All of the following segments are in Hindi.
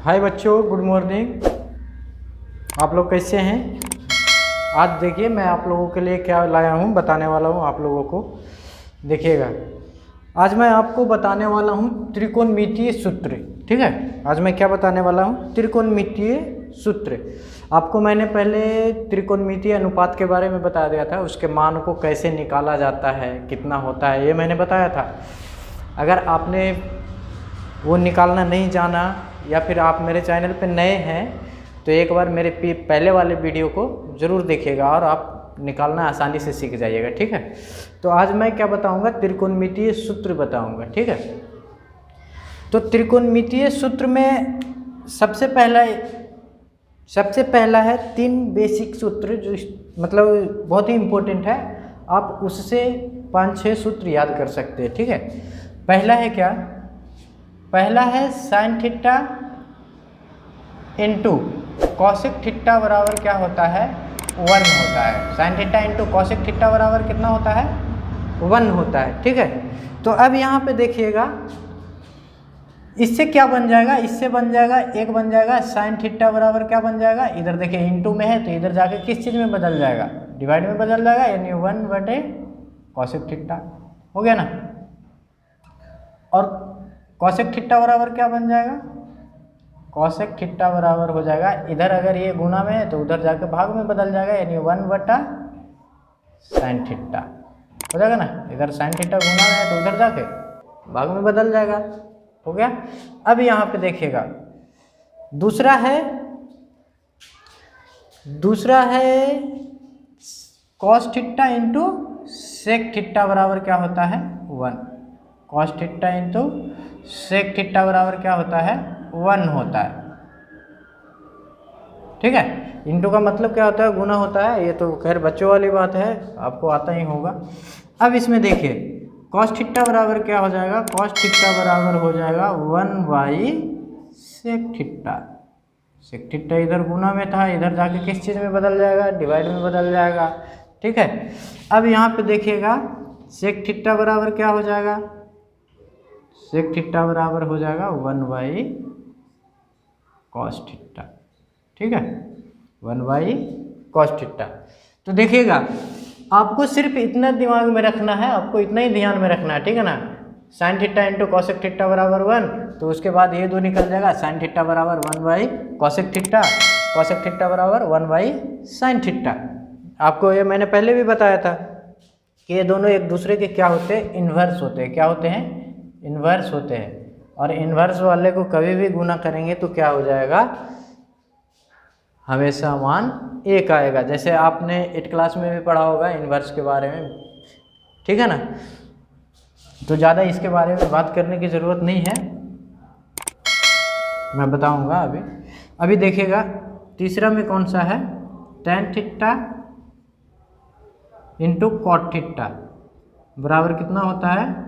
हाय बच्चों, गुड मॉर्निंग। आप लोग कैसे हैं? आज देखिए मैं आप लोगों के लिए क्या लाया हूँ, बताने वाला हूँ आप लोगों को। देखिएगा, आज मैं आपको बताने वाला हूँ त्रिकोणमितीय सूत्र। ठीक है, आज मैं क्या बताने वाला हूँ? त्रिकोणमितीय सूत्र। आपको मैंने पहले त्रिकोणमितीय अनुपात के बारे में बता दिया था, उसके मान को कैसे निकाला जाता है, कितना होता है, ये मैंने बताया था। अगर आपने वो निकालना नहीं जाना या फिर आप मेरे चैनल पे नए हैं तो एक बार मेरे पहले वाले वीडियो को ज़रूर देखिएगा और आप निकालना आसानी से सीख जाइएगा। ठीक है, तो आज मैं क्या बताऊंगा? त्रिकोणमितीय सूत्र बताऊंगा। ठीक है, तो त्रिकोणमितीय सूत्र में सबसे पहला है 3 बेसिक सूत्र, जो मतलब बहुत ही इम्पोर्टेंट है। आप उससे 5-6 सूत्र याद कर सकते हैं। ठीक है, पहला है क्या? पहला है sine theta into cosec theta बराबर क्या होता है? 1 होता है। Sine theta into cosec theta बराबर कितना होता है? 1 होता है। ठीक है, तो अब यहाँ पे देखिएगा, इससे क्या बन जाएगा? इससे बन जाएगा, एक बन जाएगा साइन थीटा बराबर क्या बन जाएगा? इधर देखिए इंटू में है तो इधर जाके किस चीज़ में बदल जाएगा? डिवाइड में बदल जाएगा, यानी 1/cos कॉसेक थीटा हो गया ना। और कॉसेक थीटा बराबर क्या बन जाएगा? कॉसेक थीटा बराबर हो जाएगा, इधर अगर ये गुना में है तो उधर जाके भाग में बदल जाएगा, यानी 1/sin थीटा हो जाएगा ना। इधर sin थीटा गुना में है तो उधर जाके भाग में बदल जाएगा। हो गया। अब यहाँ पे देखिएगा, दूसरा है cos theta into sec theta बराबर क्या होता है? 1। cos theta into sec theta बराबर क्या होता है? 1 होता है। ठीक है, इंटू का मतलब क्या होता है? गुना होता है। ये तो खैर बच्चों वाली बात है, आपको आता ही होगा। अब इसमें देखिए cos थीटा बराबर क्या हो जाएगा? cos थीटा बराबर हो जाएगा 1/sec थीटा। सेक थीटा इधर गुना में था, इधर जाके किस चीज़ में बदल जाएगा? डिवाइड में बदल जाएगा। ठीक है, अब यहाँ पे देखिएगा सेक थीटा बराबर क्या हो जाएगा? सेक थीटा बराबर हो जाएगा 1/cos थीटा। ठीक है, 1/cos थीटा। तो देखिएगा, आपको सिर्फ इतना दिमाग में रखना है, आपको इतना ही ध्यान में रखना है। ठीक है ना, sine theta into cosec theta बराबर 1, तो उसके बाद ये 2 निकल जाएगा। साइन थीटा बराबर 1/cosec थीटा, कॉसेक थीटा बराबर 1/sin थीटा। आपको ये मैंने पहले भी बताया था कि ये दोनों एक दूसरे के क्या होते हैं? इन्वर्स होते हैं। क्या होते हैं? इन्वर्स होते हैं। और इन्वर्स वाले को कभी भी गुना करेंगे तो क्या हो जाएगा? हमेशा मान 1 आएगा। जैसे आपने 8 क्लास में भी पढ़ा होगा इन्वर्स के बारे में। ठीक है ना, तो ज़्यादा इसके बारे में बात करने की ज़रूरत नहीं है, मैं बताऊंगा अभी देखिएगा, तीसरा में कौन सा है? tan theta into cot theta बराबर कितना होता है?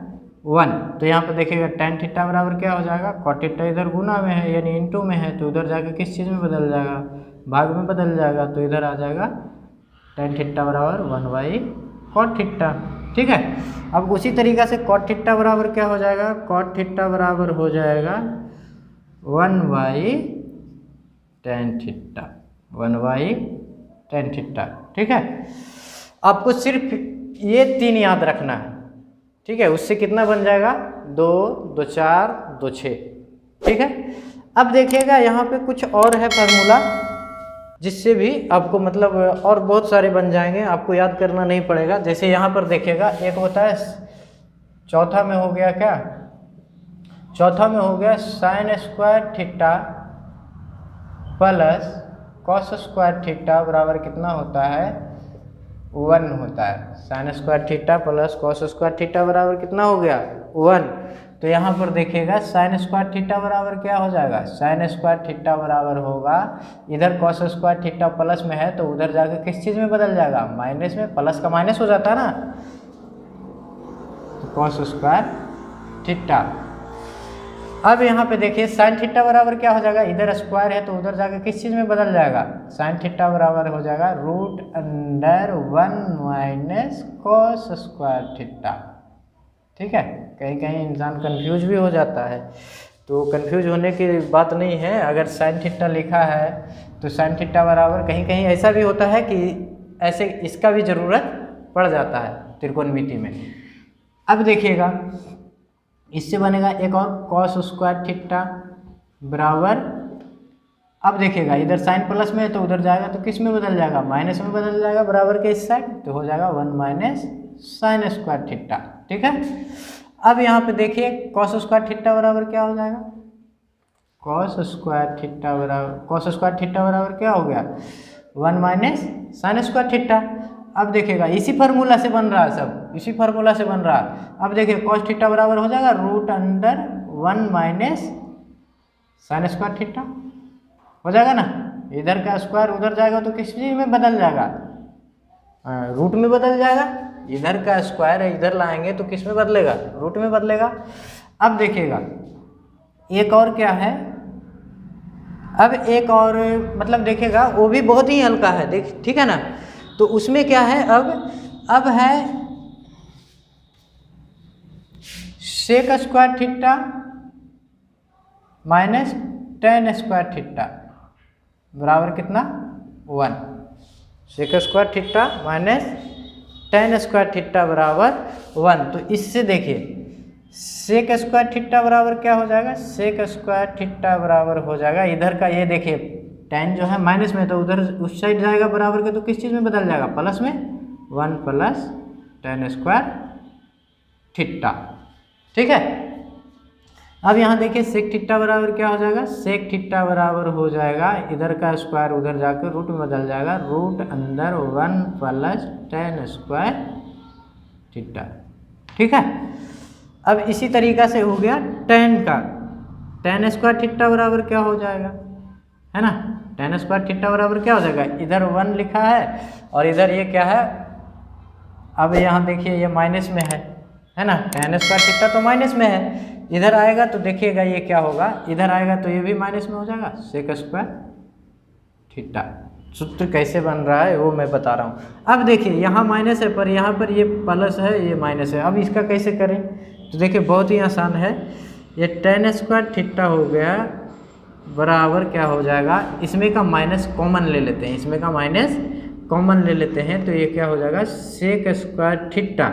1। तो यहाँ पर देखिएगा tan थीटा बराबर क्या हो जाएगा? कॉट थीटा इधर गुना में है यानी इंटू में है, तो उधर जाके किस चीज़ में बदल जाएगा? भाग में बदल जाएगा, तो इधर आ जाएगा tan थीटा बराबर 1/cot थीटा। ठीक है, अब उसी तरीक़ा से cot थीटा बराबर क्या हो जाएगा? cot थीटा बराबर हो जाएगा 1/tan थीटा, 1/tan थीटा। ठीक है, आपको सिर्फ ये 3 याद रखना है। ठीक है, उससे कितना बन जाएगा? 2, 2 4, 2 6। ठीक है, अब देखिएगा यहाँ पे कुछ और है फार्मूला, जिससे भी आपको मतलब और बहुत सारे बन जाएंगे, आपको याद करना नहीं पड़ेगा। जैसे यहाँ पर देखिएगा, एक होता है चौथा में हो गया क्या? चौथा में हो गया sign square theta plus cos square theta बराबर कितना होता है? 1 होता है। Sign square theta plus cos square theta बराबर कितना हो गया? 1। तो यहाँ पर देखिएगा साइन स्क्वायर थीटा बराबर क्या हो जाएगा? साइन स्क्वायर थीटा बराबर होगा, इधर कॉस स्क्वायर थीटा प्लस में है तो उधर जाकर किस चीज़ में बदल जाएगा? माइनस में। प्लस का माइनस हो जाता है ना, तो कॉस स्क्वायर थीटा। अब यहाँ पे देखिए साइन थीटा बराबर क्या हो जाएगा? इधर स्क्वायर है तो उधर जाकर किस चीज़ में बदल जाएगा? साइन थीटा बराबर हो जाएगा √1 - cos स्क्वायर थीटा। ठीक है, कहीं कहीं इंसान कंफ्यूज भी हो जाता है। तो कंफ्यूज होने की बात नहीं है। अगर साइन थीटा लिखा है तो साइन थीटा बराबर, कहीं कहीं ऐसा भी होता है कि ऐसे इसका भी ज़रूरत पड़ जाता है त्रिकोणमिति में। अब देखिएगा इससे बनेगा एक और कॉस स्क्वायर थीटा बराबर, अब देखिएगा इधर साइन प्लस में है तो उधर जाएगा तो किस में बदल जाएगा, माइनस में बदल जाएगा बराबर के इस साइड, तो हो जाएगा 1 माइनस साइन स्क्वायर थीटा। ठीक है, अब यहाँ पे देखिए कॉस स्क्वायर थीटा बराबर क्या हो जाएगा, कॉस स्क्वायर थीटा बराबर क्या हो गया 1 माइनस साइन स्क्वायर थीटा। अब देखिएगा इसी फार्मूला से बन रहा है, सब इसी फार्मूला से बन रहा है। अब देखिए कॉस थीटा बराबर हो जाएगा root under 1 minus sine square theta, हो जाएगा ना। इधर का स्क्वायर उधर जाएगा तो किस चीज़ में बदल जाएगा, रूट में बदल जाएगा। इधर का स्क्वायर है इधर लाएंगे तो किस में बदलेगा, रूट में बदलेगा। अब देखिएगा एक और क्या है, अब एक और मतलब देखिएगा वो भी बहुत ही हल्का है, देख ठीक है ना। तो उसमें क्या है, अब है sec square theta minus tan square theta बराबर कितना 1, sec square theta minus tan square theta बराबर 1। तो इससे देखिए सेक स्क्वायर थीटा बराबर क्या हो जाएगा, सेक स्क्वायर थीटा बराबर हो जाएगा इधर का, ये देखिए टेन जो है माइनस में तो उधर उस साइड जाएगा बराबर के, तो किस चीज़ में बदल जाएगा, प्लस में 1 प्लस टेन स्क्वायर थीटा। ठीक है, अब यहाँ देखिए सेक थीटा बराबर क्या हो जाएगा, सेक थीटा बराबर हो जाएगा इधर का स्क्वायर उधर जाकर रूट में बदल जाएगा, रूट अंदर 1 प्लस टेन स्क्वायर थीटा। ठीक है, अब इसी तरीका से हो गया टेन का, टेन स्क्वायर थीटा बराबर क्या हो जाएगा, है ना, टेन स्क्वायर थीटा बराबर क्या हो जाएगा, इधर 1 लिखा है और इधर ये क्या है, अब यहाँ देखिए ये माइनस में है ना, टेन स्क्वायर थीटा तो माइनस में है, इधर आएगा तो देखिएगा ये क्या होगा, इधर आएगा तो ये भी माइनस में हो जाएगा, सेक स्क्वायर थीटा। सूत्र कैसे बन रहा है वो मैं बता रहा हूँ। अब देखिए यहाँ माइनस है पर यहाँ पर ये प्लस है, ये माइनस है, अब इसका कैसे करें, तो देखिए बहुत ही आसान है, ये टेन स्क्वायर थीटा हो गया बराबर क्या हो जाएगा, इसमें का माइनस कॉमन ले लेते हैं, इसमें का माइनस कॉमन ले लेते हैं तो ये क्या हो जाएगा sec square theta,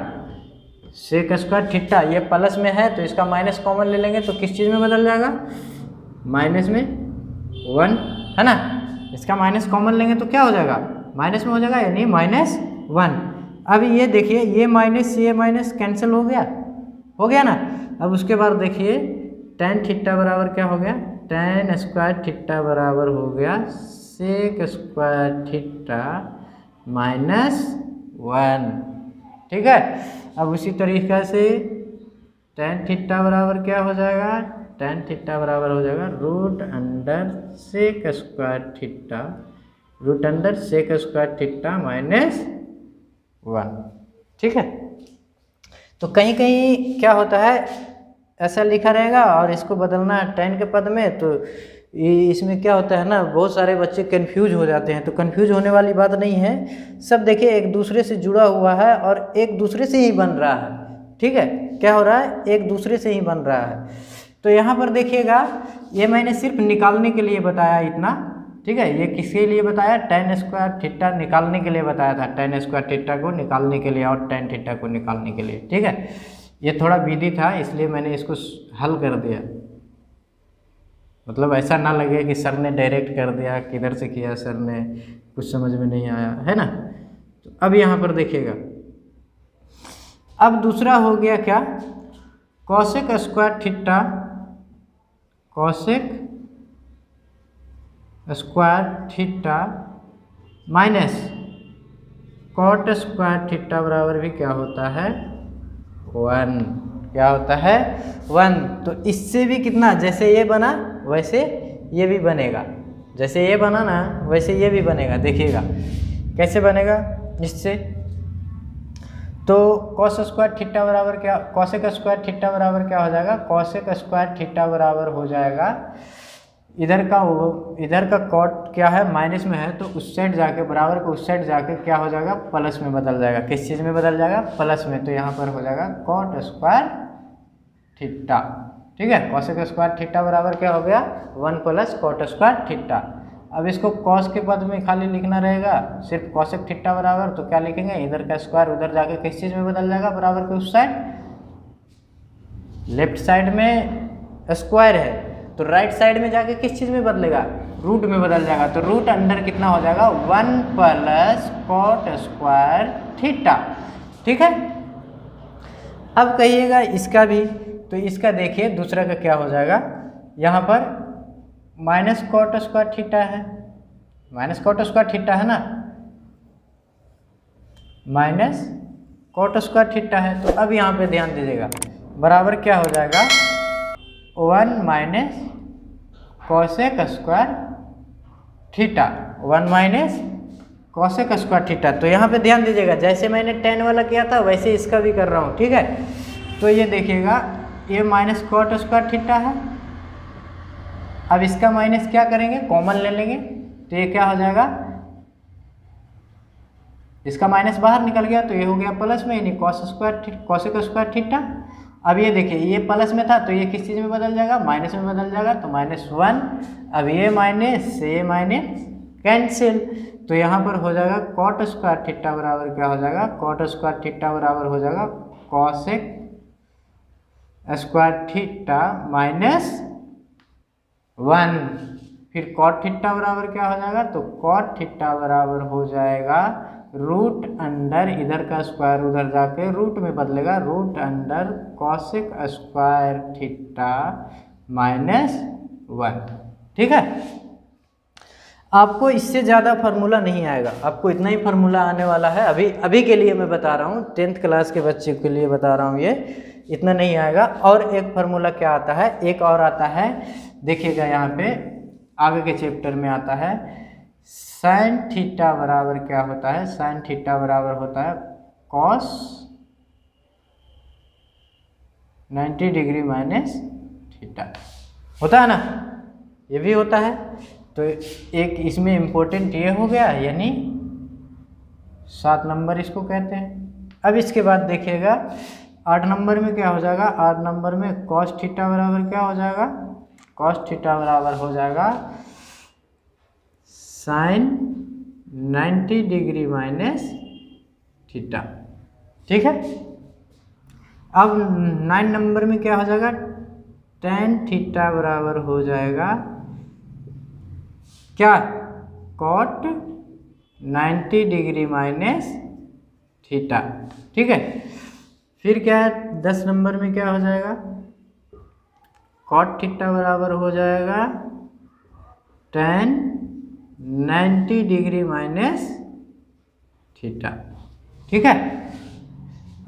sec square theta ये प्लस में है तो इसका माइनस कॉमन ले लेंगे तो किस चीज़ में बदल जाएगा, माइनस में 1, है ना। इसका माइनस कॉमन लेंगे तो क्या हो जाएगा, माइनस में हो जाएगा यानी -1। अब ये देखिए ये माइनस कैंसिल हो गया ना। अब उसके बाद देखिए टेन थीटा बराबर क्या हो गया, टेन स्क्वायर थीटा बराबर हो गया सेक स्क्वायर थीटा -1। ठीक है, अब उसी तरीक़े से टेन थीटा बराबर क्या हो जाएगा, टेन थीटा बराबर हो जाएगा root under sec square theta, root under sec square theta -1। ठीक है, तो कहीं कहीं क्या होता है ऐसा लिखा रहेगा और इसको बदलना है टेन के पद में, तो इसमें क्या होता है ना, बहुत सारे बच्चे कंफ्यूज हो जाते हैं। तो कंफ्यूज होने वाली बात नहीं है, सब देखिए एक दूसरे से जुड़ा हुआ है और एक दूसरे से ही बन रहा है। ठीक है, क्या हो रहा है, एक दूसरे से ही बन रहा है। तो यहाँ पर देखिएगा ये मैंने सिर्फ निकालने के लिए बताया इतना। ठीक है, ये किसके लिए बताया, टेन स्क्वायर थीटा निकालने के लिए बताया था, टेन स्क्वायर थीटा को निकालने के लिए और टेन थीटा को निकालने के लिए। ठीक है, ये थोड़ा विधि था इसलिए मैंने इसको हल कर दिया, मतलब ऐसा ना लगे कि सर ने डायरेक्ट कर दिया, किधर से किया सर ने, कुछ समझ में नहीं आया, है ना। तो अब यहाँ पर देखिएगा, अब दूसरा हो गया क्या, cosec square theta, cosec square theta minus cot square theta बराबर भी क्या होता है 1, क्या होता है 1। तो इससे भी कितना, जैसे ये बना वैसे ये भी बनेगा, जैसे ये बना ना वैसे ये भी बनेगा। देखिएगा कैसे बनेगा इससे, तो कॉस स्क्वायर थीटा बराबर क्या, कॉसेक स्क्वायर थीटा बराबर क्या हो जाएगा, कॉसेक स्क्वायर थीटा बराबर हो जाएगा इधर का कॉट क्या है माइनस में है तो उस साइड जाके बराबर को उस साइड जाके क्या हो जाएगा प्लस में बदल जाएगा। किस चीज़ में बदल जाएगा, प्लस में। तो यहाँ पर हो जाएगा कॉट स्क्वायर थीटा। ठीक है। कॉसेक स्क्वायर थीटा बराबर क्या हो गया 1 प्लस कॉट स्क्वायर थीटा। अब इसको कॉस के पद में खाली लिखना रहेगा, सिर्फ कॉसेक थीटा बराबर, तो क्या लिखेंगे, इधर का स्क्वायर उधर जाके किस चीज़ में बदल जाएगा, बराबर के उस साइड, लेफ्ट साइड में स्क्वायर है तो राइट साइड में जाके किस चीज़ में बदलेगा, रूट में बदल जाएगा। तो रूट अंडर कितना हो जाएगा 1 प्लस कॉट स्क्वायर थीटा। ठीक है। अब कहिएगा इसका भी, तो इसका देखिए दूसरा का क्या हो जाएगा, यहाँ पर माइनस कॉट स्क्वायर थीटा है, माइनस कॉट स्क्वायर थीटा है ना, माइनस कॉट स्क्वायर थीटा है। तो अब यहाँ पे ध्यान दीजिएगा, बराबर क्या हो जाएगा 1 minus cosec square theta, 1 minus cosec square theta. तो यहाँ पे ध्यान दीजिएगा, जैसे मैंने tan वाला किया था वैसे इसका भी कर रहा हूँ। ठीक है। तो ये देखिएगा, ये माइनस कॉट स्क्वायर थीटा है। अब इसका माइनस क्या करेंगे, कॉमन ले लेंगे, तो ये क्या हो जाएगा, इसका माइनस बाहर निकल गया तो ये हो गया प्लस में, यानी कॉसेक स्क्वायर थीटा। अब ये देखिए, ये प्लस में था तो ये किस चीज़ में बदल जाएगा, माइनस में बदल जाएगा, तो -1। अब ये माइनस से ये माइनस कैंसिल, तो यहाँ पर हो जाएगा कॉट स्क्वायर थीटा बराबर क्या हो जाएगा, कॉट स्क्वायर थीटा बराबर हो जाएगा कॉसेक स्क्वायर थीटा -1। फिर कॉट थीटा बराबर क्या हो जाएगा, तो कॉट थीटा बराबर हो जाएगा रूट अंडर, इधर का स्क्वायर उधर जाके रूट में बदलेगा, root under cosec square theta -1। ठीक है। आपको इससे ज़्यादा फार्मूला नहीं आएगा, आपको इतना ही फार्मूला आने वाला है। अभी के लिए मैं बता रहा हूँ, 10th क्लास के बच्चे के लिए बता रहा हूँ, ये इतना नहीं आएगा। और एक फार्मूला क्या आता है, एक और आता है, देखिएगा यहाँ पे आगे के चैप्टर में आता है, साइन थीटा बराबर क्या होता है, साइन थीटा बराबर होता है कॉस 90 डिग्री माइनस थीटा, होता है ना, ये भी होता है। तो एक इसमें इम्पोर्टेंट ये हो गया, यानी 7 नंबर इसको कहते हैं। अब इसके बाद देखिएगा 8 नंबर में क्या हो जाएगा, 8 नंबर में कॉस थीटा बराबर क्या हो जाएगा, कॉस थीटा बराबर हो जाएगा साइन 90 डिग्री माइनस थीटा। ठीक है। अब 9 नंबर में क्या हो जाएगा, tan थीटा बराबर हो जाएगा क्या, कॉट 90 डिग्री माइनस थीटा। ठीक है। फिर क्या है, 10 नंबर में क्या हो जाएगा, कॉट थीटा बराबर हो जाएगा tan 90 डिग्री माइनस थीटा। ठीक है।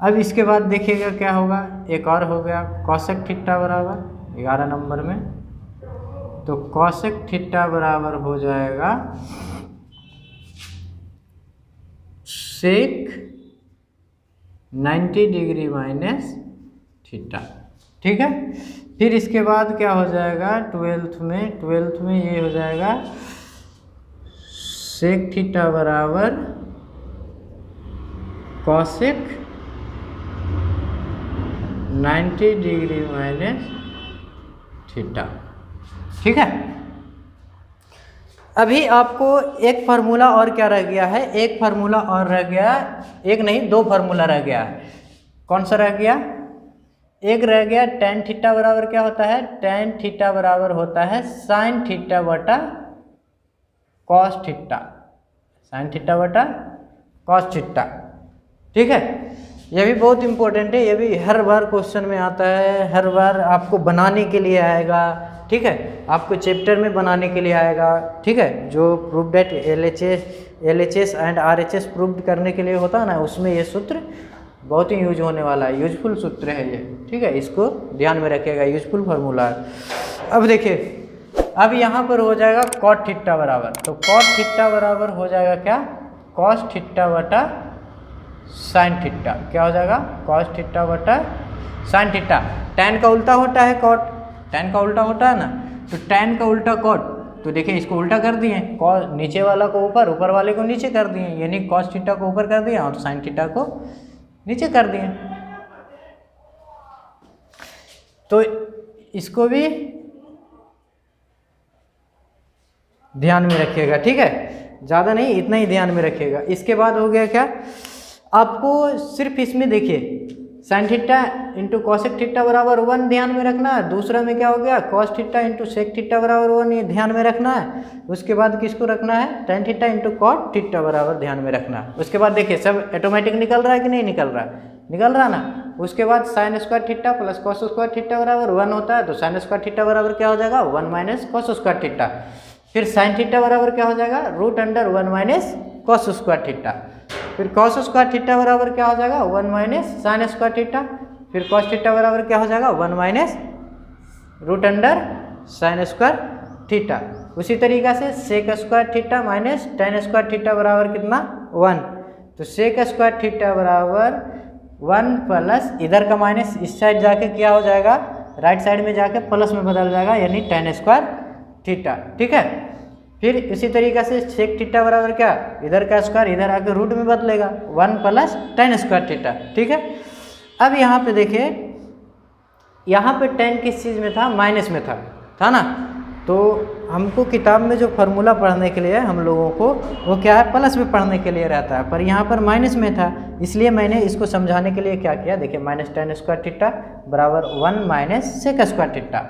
अब इसके बाद देखिएगा क्या होगा, एक और हो गया कॉसेक थीटा बराबर 11 नंबर में, तो कॉसेक थीटा बराबर हो जाएगा सेक 90 डिग्री माइनस थीटा। ठीक है। फिर इसके बाद क्या हो जाएगा, 12th में ये हो जाएगा सेक थीटा बराबर कॉसेक 90 डिग्री माइनस थीटा। ठीक है। अभी आपको एक फार्मूला और क्या रह गया है, एक फार्मूला और रह गया, एक नहीं 2 फार्मूला रह गया है। कौन सा रह गया, एक रह गया tan थीटा बराबर क्या होता है, tan थीटा बराबर होता है साइन थीटा बटा कॉस थीटा, साइन थीटा बटा कॉस थीटा। ठीक है। ये भी बहुत इंपॉर्टेंट है, ये भी हर बार क्वेश्चन में आता है, हर बार आपको बनाने के लिए आएगा। ठीक है। आपको चैप्टर में बनाने के लिए आएगा। ठीक है। जो proof that LHS and RHS proof करने के लिए होता है ना, उसमें ये सूत्र बहुत ही यूज होने वाला है, यूजफुल सूत्र है ये। ठीक है। इसको ध्यान में रखिएगा, यूजफुल फार्मूला है। अब देखिए, अब यहाँ पर हो जाएगा कॉट थीटा बराबर, तो कॉट थीटा बराबर हो जाएगा क्या, कॉस थीटा बटा साइन थीटा। क्या हो जाएगा, कॉस थीटा बटा साइन थीटा। tan का उल्टा होता है कॉट, tan का उल्टा होता है ना, तो tan का उल्टा कॉट, तो देखिए इसको उल्टा कर दिए, कॉस नीचे वाला को ऊपर, ऊपर वाले को नीचे कर दिए, यानी कॉस थीटा को ऊपर कर दिया और साइन थीटा को नीचे कर दिए। तो इसको भी ध्यान में रखिएगा, ठीक है, ज़्यादा नहीं, इतना ही ध्यान में रखिएगा। इसके बाद हो गया क्या, आपको सिर्फ इसमें देखिए sine theta into cosec theta बराबर 1 ध्यान में रखना है। दूसरा में क्या हो गया, cos theta into sec theta बराबर 1 ये ध्यान में रखना है। उसके बाद किसको रखना है, tan theta into cot theta बराबर ध्यान में रखना है। उसके बाद देखिए सब ऑटोमेटिक निकल रहा है कि नहीं निकल रहा है, निकल रहा ना। उसके बाद sign square theta plus cos square theta बराबर 1 होता है, तो साइन स्क्वायर थीटा बराबर क्या हो जाएगा, 1 माइनस कॉस स्क्वायर थीटा। फिर साइन थीटा बराबर क्या हो जाएगा, root under 1 minus cos square theta. फिर कॉस स्क्वायर थीटा बराबर क्या हो जाएगा, 1 माइनस साइन स्क्वायर थीटा। फिर कॉस थीटा बराबर क्या हो जाएगा, 1 minus root under sine square theta. उसी तरीक़ा से sec square theta minus tan square theta बराबर कितना, 1। तो सेक स्क्वायर थीटा बराबर 1 प्लस इधर का माइनस इस साइड जाके क्या हो जाएगा, राइट साइड में जाके प्लस में बदल जाएगा, यानी टेन स्क्वायर थीटा, ठीक है। फिर इसी तरीक़े से सेक थीटा बराबर क्या, इधर का स्क्वायर इधर आके रूट में बदलेगा, 1 प्लस टेन स्क्वायर थीटा, ठीक है। अब यहाँ पे देखिए, यहाँ पे टेन किस चीज़ में था, माइनस में था ना। तो हमको किताब में जो फार्मूला पढ़ने के लिए हम लोगों को वो क्या है, प्लस में पढ़ने के लिए रहता है, पर यहाँ पर माइनस में था, इसलिए मैंने इसको समझाने के लिए क्या किया, देखिए माइनस टेन स्क्वायर थीटा बराबर 1 माइनस सेक स्क्वायर थीटा,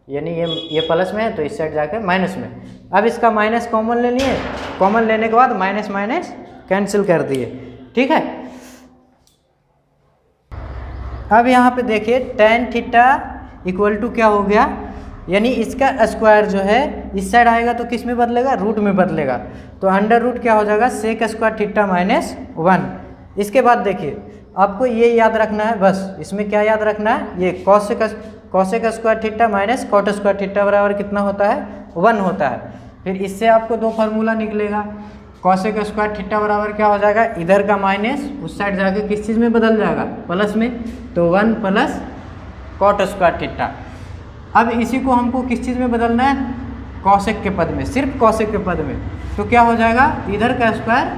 यानी ये प्लस में है तो इस साइड जाके माइनस में। अब इसका माइनस कॉमन ले लिए, कॉमन लेने के बाद माइनस माइनस कैंसिल कर दिए, ठीक है। अब यहाँ पे देखिए टेन थीटा इक्वल टू क्या हो गया, यानी इसका स्क्वायर जो है इस साइड आएगा तो किस में बदलेगा, रूट में बदलेगा, तो अंडर रूट क्या हो जाएगा, सेक स्क्वायर थीटा माइनस 1। इसके बाद देखिए आपको ये याद रखना है, बस इसमें क्या याद रखना है, ये cosec square theta minus cot square theta बराबर कितना होता है, 1 होता है। फिर इससे आपको दो फार्मूला निकलेगा, कॉसेक स्क्वायर थीटा बराबर क्या हो जाएगा, इधर का माइनस उस साइड जाके किस चीज़ में बदल जाएगा, प्लस में, तो 1 प्लस कॉट स्क्वायर थीटा। अब इसी को हमको किस चीज़ में बदलना है, कॉसेक के पद में, सिर्फ कॉसेक के पद में, तो क्या हो जाएगा, इधर का स्क्वायर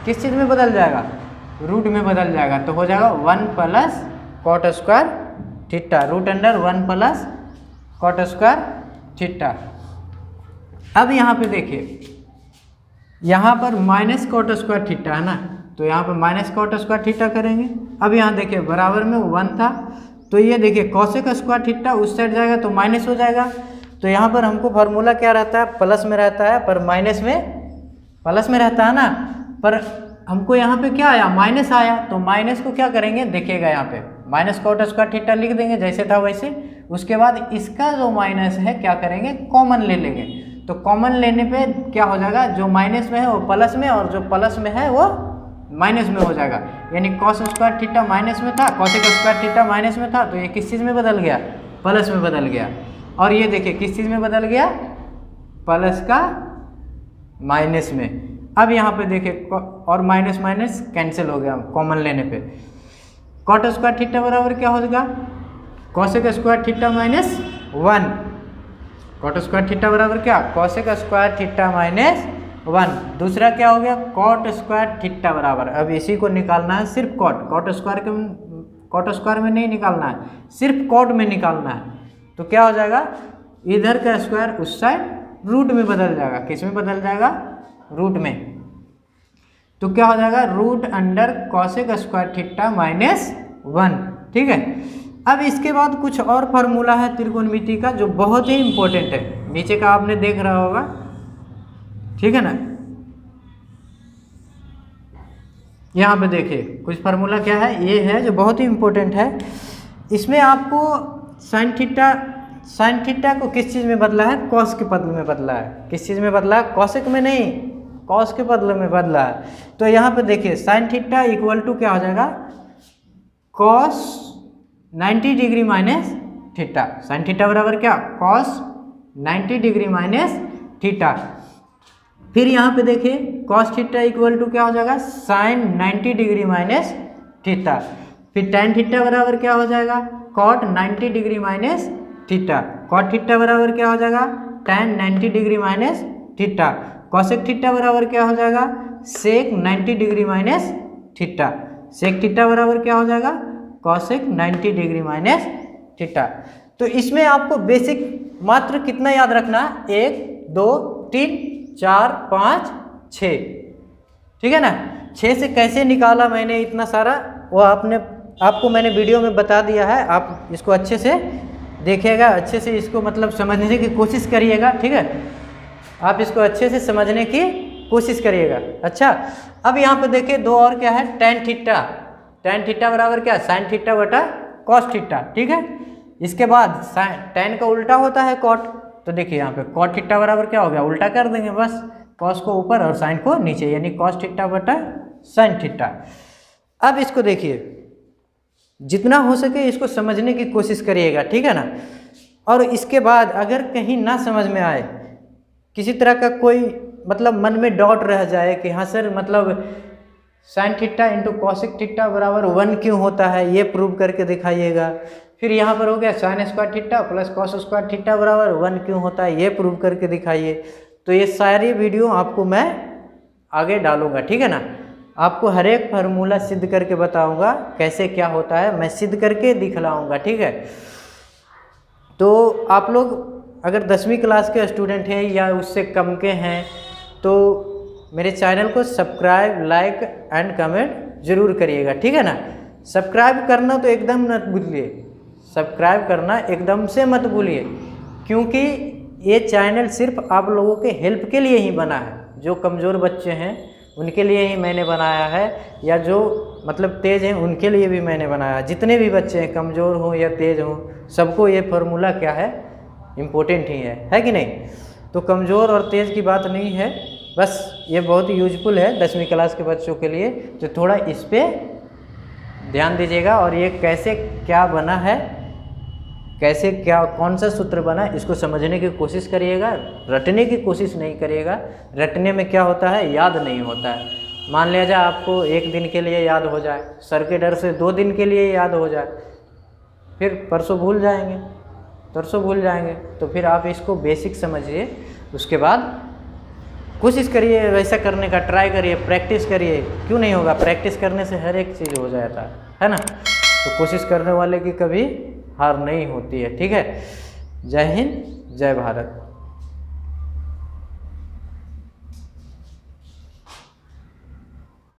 किस चीज़ में बदल जाएगा, रूट में बदल जाएगा, तो हो जाएगा 1 plus cot square theta, root under 1 plus cot square theta. अब यहाँ पे देखिए, यहाँ पर माइनस कॉट स्क्वायर थीटा है ना, तो यहाँ पर माइनस कॉट स्क्वायर थीटा करेंगे। अब यहाँ देखिए बराबर में 1 था, तो ये देखिए कॉसेक स्क्वायर थीटा उस साइड जाएगा तो माइनस हो जाएगा, तो यहाँ पर हमको फार्मूला क्या रहता है, प्लस में रहता है, पर माइनस में प्लस में रहता है ना, पर हमको यहाँ पे क्या आया, माइनस आया, तो माइनस को क्या करेंगे, देखिएगा यहाँ पे माइनस कॉट स्क्वायर थीटा लिख देंगे जैसे था वैसे। उसके बाद इसका जो माइनस है क्या करेंगे, कॉमन ले लेंगे, तो कॉमन लेने पे क्या हो जाएगा, जो माइनस में है वो प्लस में और जो प्लस में है वो माइनस में हो जाएगा, यानी कॉस स्क्वायर थीटा माइनस में था, कॉसेक स्क्वायर थीटा माइनस में था, तो ये किस चीज़ में बदल गया, प्लस में बदल गया। और ये देखिए किस चीज़ में बदल गया, प्लस का माइनस में। अब यहाँ पे देखिए और माइनस माइनस कैंसिल हो गया कॉमन लेने पे, कॉट स्क्वायर थीटा बराबर क्या हो जाएगा, cosec square theta minus 1, cot square theta बराबर क्या, कॉसेक स्क्वायर थीटा माइनस 1। दूसरा क्या हो गया, कॉट स्क्वायर थीटा बराबर, अब इसी को निकालना है, सिर्फ कॉट स्क्वायर में नहीं निकालना है, सिर्फ कॉट में निकालना है, तो क्या हो जाएगा, इधर का स्क्वायर उस साइड रूट में बदल जाएगा, किस में बदल जाएगा, रूट में, तो क्या हो जाएगा, root under cosec square theta minus 1, ठीक है। अब इसके बाद कुछ और फार्मूला है त्रिकोणमिति का जो बहुत ही इंपॉर्टेंट है, नीचे का आपने देख रहा होगा, ठीक है ना। यहाँ पे देखिए कुछ फार्मूला क्या है, ये है जो बहुत ही इंपॉर्टेंट है। इसमें आपको साइन थीटा को किस चीज़ में बदला है, कॉस के पद में बदला है, किस चीज़ में बदला है, कॉसेक में नहीं, कॉस के बदले में बदला है। तो यहाँ पे देखिए साइन थीटा इक्वल टू क्या हो जाएगा, cos 90 degree minus theta, sign theta बराबर क्या, कॉस 90 डिग्री माइनस थीटा। फिर यहाँ पे देखिए कॉस थीटा इक्वल टू क्या हो जाएगा, साइन 90 डिग्री माइनस थीटा। फिर टेन थीटा बराबर क्या हो जाएगा, cot 90 degree minus theta, cot theta बराबर क्या हो जाएगा, tan 90 degree minus theta. Cosec theta बराबर क्या हो जाएगा, sec 90 degree minus theta, sec theta बराबर क्या हो जाएगा, कॉसेक 90 डिग्री माइनस थीटा। तो इसमें आपको बेसिक मात्र कितना याद रखना है, 1 2 3 4 5 6, ठीक है ना। 6 से कैसे निकाला मैंने इतना सारा, वो आपको मैंने वीडियो में बता दिया है। आप इसको अच्छे से देखिएगा, अच्छे से इसको मतलब समझने की कोशिश करिएगा, ठीक है। आप इसको अच्छे से समझने की कोशिश करिएगा। अच्छा, अब यहाँ पे देखिए दो और क्या है, tan थीटा। tan थीटा बराबर क्या, sin थीटा बटा cos थीटा, ठीक है। इसके बाद tan का उल्टा होता है cot, तो देखिए यहाँ पे cot थीटा बराबर क्या हो गया, उल्टा कर देंगे बस, cos को ऊपर और sin को नीचे, यानी cos थीटा बटा sin थीटा। अब इसको देखिए, जितना हो सके इसको समझने की कोशिश करिएगा, ठीक है ना। और इसके बाद अगर कहीं ना समझ में आए, किसी तरह का कोई मतलब मन में डाउट रह जाए कि हाँ सर मतलब sine theta into cosec theta बराबर 1 क्यों होता है, ये प्रूव करके दिखाइएगा। फिर यहाँ पर हो गया sign square theta plus cos square theta बराबर 1 क्यों होता है, ये प्रूव करके दिखाइए। तो ये सारी वीडियो आपको मैं आगे डालूंगा, ठीक है ना। आपको हर एक फार्मूला सिद्ध करके बताऊंगा, कैसे क्या होता है मैं सिद्ध करके दिखलाऊंगा, ठीक है। तो आप लोग अगर 10वीं क्लास के स्टूडेंट हैं या उससे कम के हैं तो मेरे चैनल को सब्सक्राइब, लाइक एंड कमेंट जरूर करिएगा, ठीक है ना। सब्सक्राइब करना तो एकदम मत भूलिए, सब्सक्राइब करना एकदम से मत भूलिए, क्योंकि ये चैनल सिर्फ आप लोगों के हेल्प के लिए ही बना है। जो कमज़ोर बच्चे हैं उनके लिए ही मैंने बनाया है, या जो मतलब तेज़ हैं उनके लिए भी मैंने बनाया। जितने भी बच्चे हैं कमज़ोर हों या तेज़ हों, सबको ये फार्मूला क्या है, इम्पोर्टेंट ही है कि नहीं। तो कमज़ोर और तेज़ की बात नहीं है, बस ये बहुत यूजफुल है 10वीं क्लास के बच्चों के लिए। तो थोड़ा इस पर ध्यान दीजिएगा, और ये कैसे क्या बना है, कैसे क्या कौन सा सूत्र बना है, इसको समझने की कोशिश करिएगा, रटने की कोशिश नहीं करिएगा। रटने में क्या होता है, याद नहीं होता है। मान लिया जाए आपको 1 दिन के लिए याद हो जाए, सर के डर से 2 दिन के लिए याद हो जाए, फिर परसों भूल जाएंगे, तरसों भूल जाएंगे। तो फिर आप इसको बेसिक समझिए, उसके बाद कोशिश करिए वैसा करने का, ट्राई करिए, प्रैक्टिस करिए। क्यों नहीं होगा, प्रैक्टिस करने से हर एक चीज़ हो जाता है ना। तो कोशिश करने वाले की कभी हार नहीं होती है, ठीक है। जय हिंद, जय भारत।